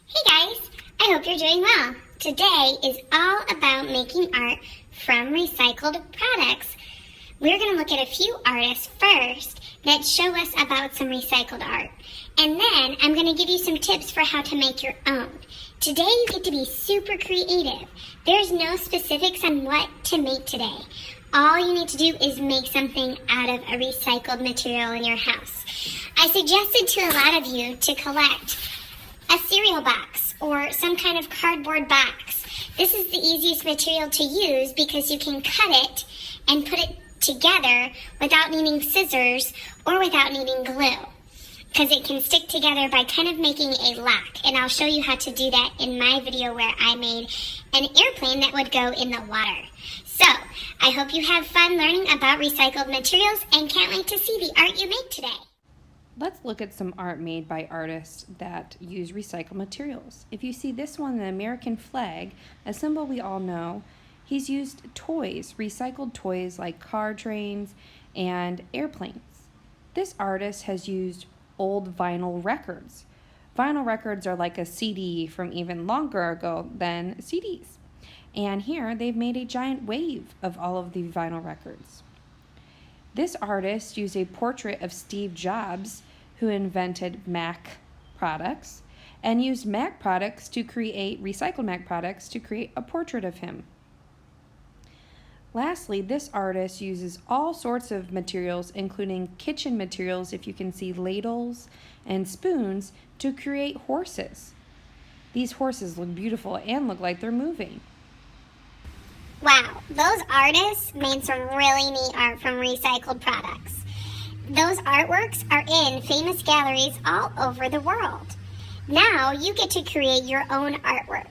Hey guys, I hope you're doing well. Today is all about making art from recycled products. We're going to look at a few artists first that show us about some recycled art. And then I'm going to give you some tips for how to make your own. Today you get to be super creative. There's no specifics on what to make today. All you need to do is make something out of a recycled material in your house. I suggested to a lot of you to collect a cereal box or some kind of cardboard box. This is the easiest material to use because you can cut it and put it together without needing scissors or without needing glue, because it can stick together by kind of making a lock. And I'll show you how to do that in my video where I made an airplane that would go in the water. So I hope you have fun learning about recycled materials and can't wait to see the art you make today. Let's look at some art made by artists that use recycled materials. If you see this one, the American flag, a symbol we all know, he's used toys, recycled toys like car trains and airplanes. This artist has used old vinyl records. Vinyl records are like a CD from even longer ago than CDs. And here they've made a giant wave of all of the vinyl records. This artist used a portrait of Steve Jobs, who invented Mac products, and used Mac products to create, recycled Mac products to create a portrait of him. Lastly, this artist uses all sorts of materials, including kitchen materials, if you can see ladles and spoons, to create horses. These horses look beautiful and look like they're moving. Wow, those artists made some really neat art from recycled products. Those artworks are in famous galleries all over the world. Now you get to create your own artwork.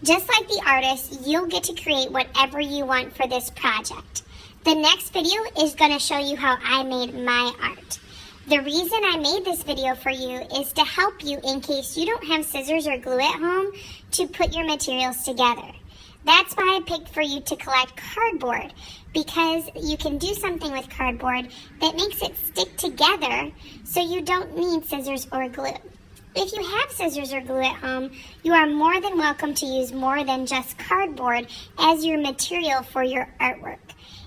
Just like the artist, you'll get to create whatever you want for this project. The next video is going to show you how I made my art. The reason I made this video for you is to help you in case you don't have scissors or glue at home to put your materials together. That's why I picked for you to collect cardboard, because you can do something with cardboard that makes it stick together so you don't need scissors or glue. If you have scissors or glue at home, you are more than welcome to use more than just cardboard as your material for your artwork.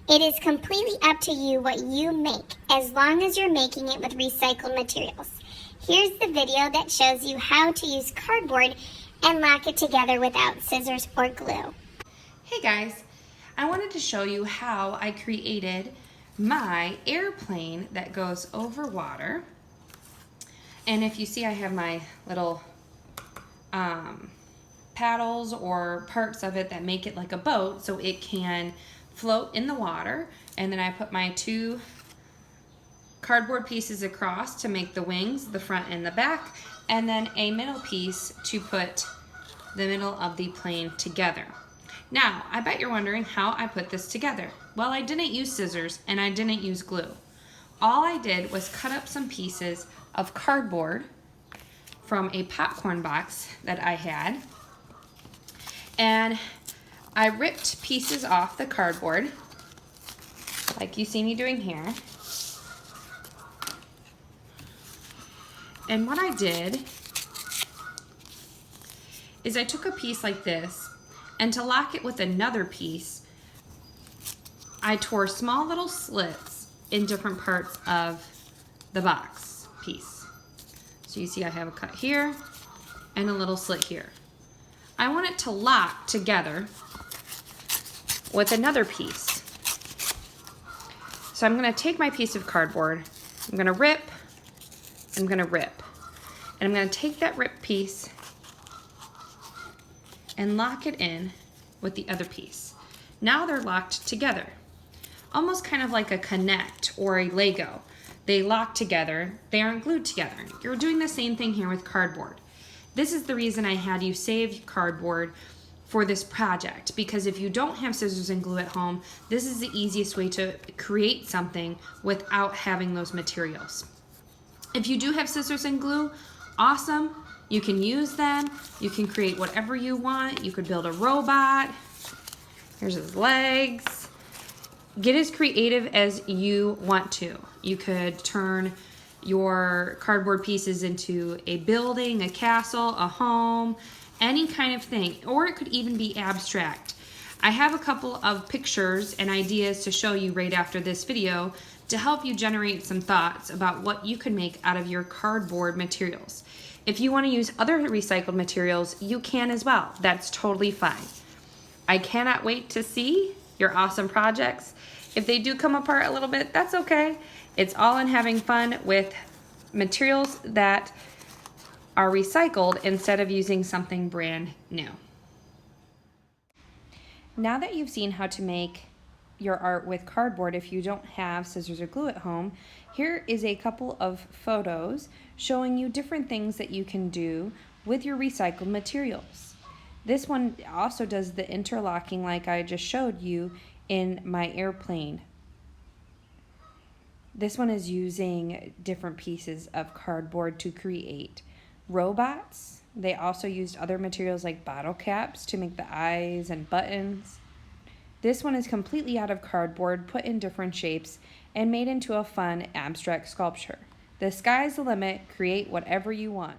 It is completely up to you what you make, as long as you're making it with recycled materials. Here's the video that shows you how to use cardboard and lock it together without scissors or glue. Hey guys, I wanted to show you how I created my airplane that goes over water. And if you see, I have my little paddles or parts of it that make it like a boat so it can float in the water. And then I put my two cardboard pieces across to make the wings, the front and the back, and then a middle piece to put the middle of the plane together. Now, I bet you're wondering how I put this together. Well, I didn't use scissors and I didn't use glue. All I did was cut up some pieces of cardboard from a popcorn box that I had, and I ripped pieces off the cardboard like you see me doing here. And what I did is I took a piece like this, and to lock it with another piece, I tore small little slits in different parts of the box piece. So you see I have a cut here and a little slit here. I want it to lock together with another piece. So I'm gonna take my piece of cardboard, I'm gonna rip, I'm gonna rip. And I'm gonna take that ripped piece and lock it in with the other piece. Now they're locked together, almost kind of like a Connect or a Lego. They lock together, they aren't glued together. You're doing the same thing here with cardboard. This is the reason I had you save cardboard for this project, because if you don't have scissors and glue at home, this is the easiest way to create something without having those materials. If you do have scissors and glue, awesome. You can use them. You can create whatever you want. You could build a robot. Here's his legs. Get as creative as you want to. You could turn your cardboard pieces into a building, a castle, a home, any kind of thing, or it could even be abstract. I have a couple of pictures and ideas to show you right after this video to help you generate some thoughts about what you can make out of your cardboard materials. If you want to use other recycled materials, you can as well. That's totally fine. I cannot wait to see your awesome projects. If they do come apart a little bit, that's okay. It's all in having fun with materials that are recycled instead of using something brand new. Now that you've seen how to make your art with cardboard if you don't have scissors or glue at home, here is a couple of photos showing you different things that you can do with your recycled materials. This one also does the interlocking like I just showed you in my airplane. This one is using different pieces of cardboard to create robots. They also used other materials like bottle caps to make the eyes and buttons. This one is completely out of cardboard, put in different shapes, and made into a fun abstract sculpture. The sky's the limit, create whatever you want.